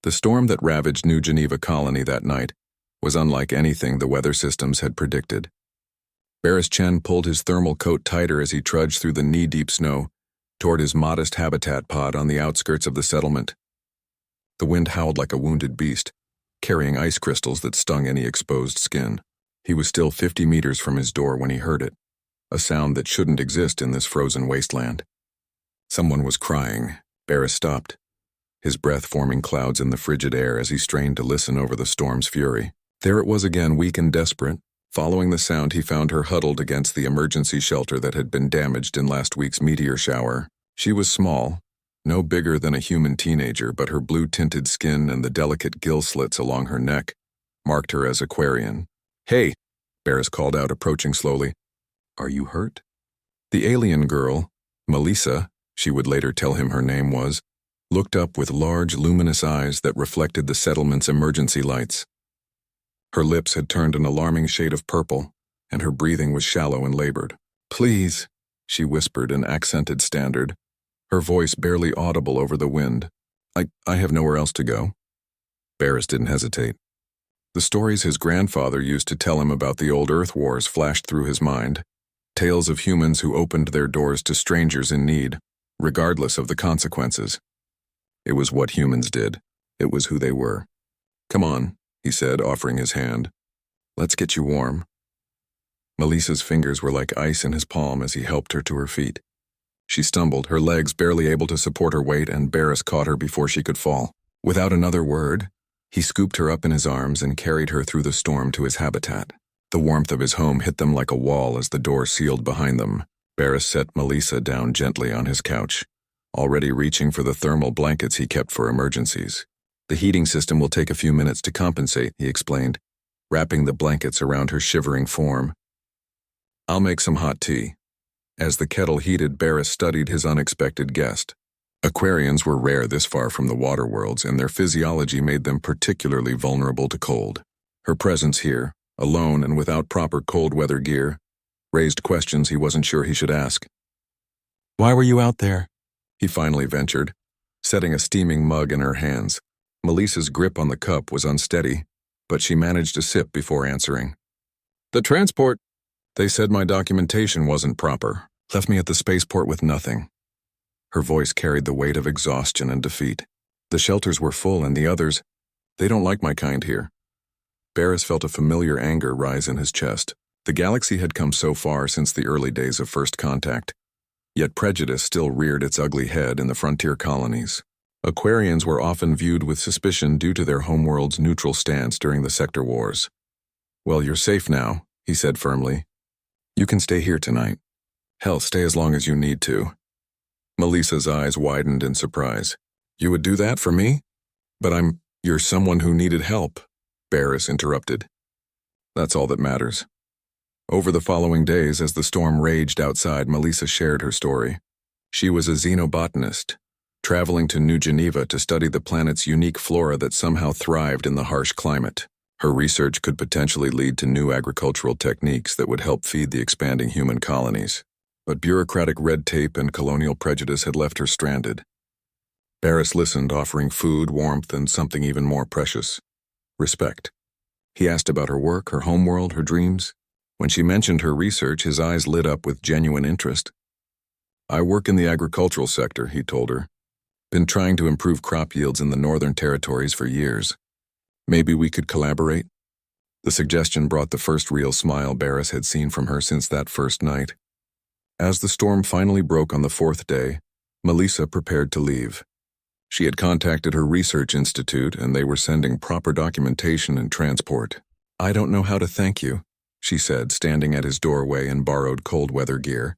The storm that ravaged New Geneva Colony that night was unlike anything the weather systems had predicted. Barris Chen pulled his thermal coat tighter as he trudged through the knee-deep snow toward his modest habitat pod on the outskirts of the settlement. The wind howled like a wounded beast, carrying ice crystals that stung any exposed skin. He was still 50 meters from his door when he heard it, a sound that shouldn't exist in this frozen wasteland. Someone was crying. Barris stopped, his breath forming clouds in the frigid air as he strained to listen over the storm's fury. There it was again, weak and desperate. Following the sound, he found her huddled against the emergency shelter that had been damaged in last week's meteor shower. She was small, no bigger than a human teenager, but her blue-tinted skin and the delicate gill slits along her neck marked her as Aquarian. "Hey," Barris called out, approaching slowly. "Are you hurt?" The alien girl, Melissa, she would later tell him her name was, looked up with large, luminous eyes that reflected the settlement's emergency lights. Her lips had turned an alarming shade of purple, and her breathing was shallow and labored. "Please," she whispered in accented standard, her voice barely audible over the wind. I have nowhere else to go." Barris didn't hesitate. The stories his grandfather used to tell him about the old Earth Wars flashed through his mind, tales of humans who opened their doors to strangers in need, regardless of the consequences. It was what humans did. It was who they were. "Come on," he said, offering his hand. "Let's get you warm." Melissa's fingers were like ice in his palm as he helped her to her feet. She stumbled, her legs barely able to support her weight, and Barris caught her before she could fall. Without another word, he scooped her up in his arms and carried her through the storm to his habitat. The warmth of his home hit them like a wall as the door sealed behind them. Barris set Melissa down gently on his couch, already reaching for the thermal blankets he kept for emergencies. "The heating system will take a few minutes to compensate," he explained, wrapping the blankets around her shivering form. "I'll make some hot tea." As the kettle heated, Barris studied his unexpected guest. Aquarians were rare this far from the water worlds, and their physiology made them particularly vulnerable to cold. Her presence here, alone and without proper cold weather gear, raised questions he wasn't sure he should ask. "Why were you out there?" he finally ventured, setting a steaming mug in her hands. Melissa's grip on the cup was unsteady, but she managed a sip before answering. "The transport. They said my documentation wasn't proper. Left me at the spaceport with nothing." Her voice carried the weight of exhaustion and defeat. "The shelters were full, and the others, they don't like my kind here." Barris felt a familiar anger rise in his chest. The galaxy had come so far since the early days of first contact, yet prejudice still reared its ugly head in the frontier colonies. Aquarians were often viewed with suspicion due to their homeworld's neutral stance during the sector wars. "Well, you're safe now," he said firmly. "You can stay here tonight. Hell, stay as long as you need to." Melissa's eyes widened in surprise. "You would do that for me? But you're someone who needed help," Barris interrupted. "That's all that matters." Over the following days, as the storm raged outside, Melissa shared her story. She was a xenobotanist, traveling to New Geneva to study the planet's unique flora that somehow thrived in the harsh climate. Her research could potentially lead to new agricultural techniques that would help feed the expanding human colonies. But bureaucratic red tape and colonial prejudice had left her stranded. Barris listened, offering food, warmth, and something even more precious: respect. He asked about her work, her homeworld, her dreams. When she mentioned her research, his eyes lit up with genuine interest. "I work in the agricultural sector," he told her. "Been trying to improve crop yields in the Northern Territories for years. Maybe we could collaborate?" The suggestion brought the first real smile Barris had seen from her since that first night. As the storm finally broke on the fourth day, Melissa prepared to leave. She had contacted her research institute, and they were sending proper documentation and transport. "I don't know how to thank you," she said, standing at his doorway in borrowed cold weather gear.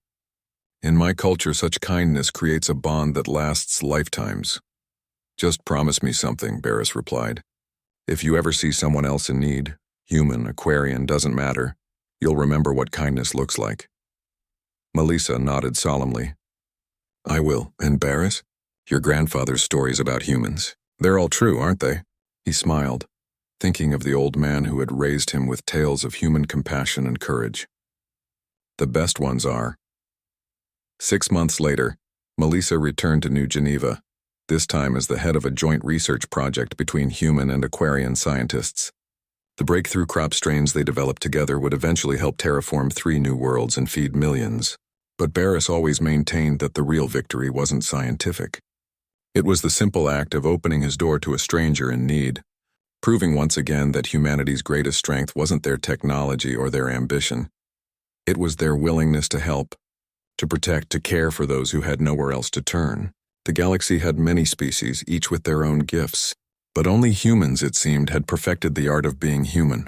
"In my culture, such kindness creates a bond that lasts lifetimes." "Just promise me something," Barris replied. "If you ever see someone else in need, human, Aquarian, doesn't matter, you'll remember what kindness looks like." Melissa nodded solemnly. "I will. And Barris, your grandfather's stories about humans, they're all true, aren't they?" He smiled, thinking of the old man who had raised him with tales of human compassion and courage. "The best ones are." 6 months later, Melissa returned to New Geneva, this time as the head of a joint research project between human and Aquarian scientists. The breakthrough crop strains they developed together would eventually help terraform 3 new worlds and feed millions. But Barris always maintained that the real victory wasn't scientific. It was the simple act of opening his door to a stranger in need, proving once again that humanity's greatest strength wasn't their technology or their ambition. It was their willingness to help, to protect, to care for those who had nowhere else to turn. The galaxy had many species, each with their own gifts, but only humans, it seemed, had perfected the art of being human.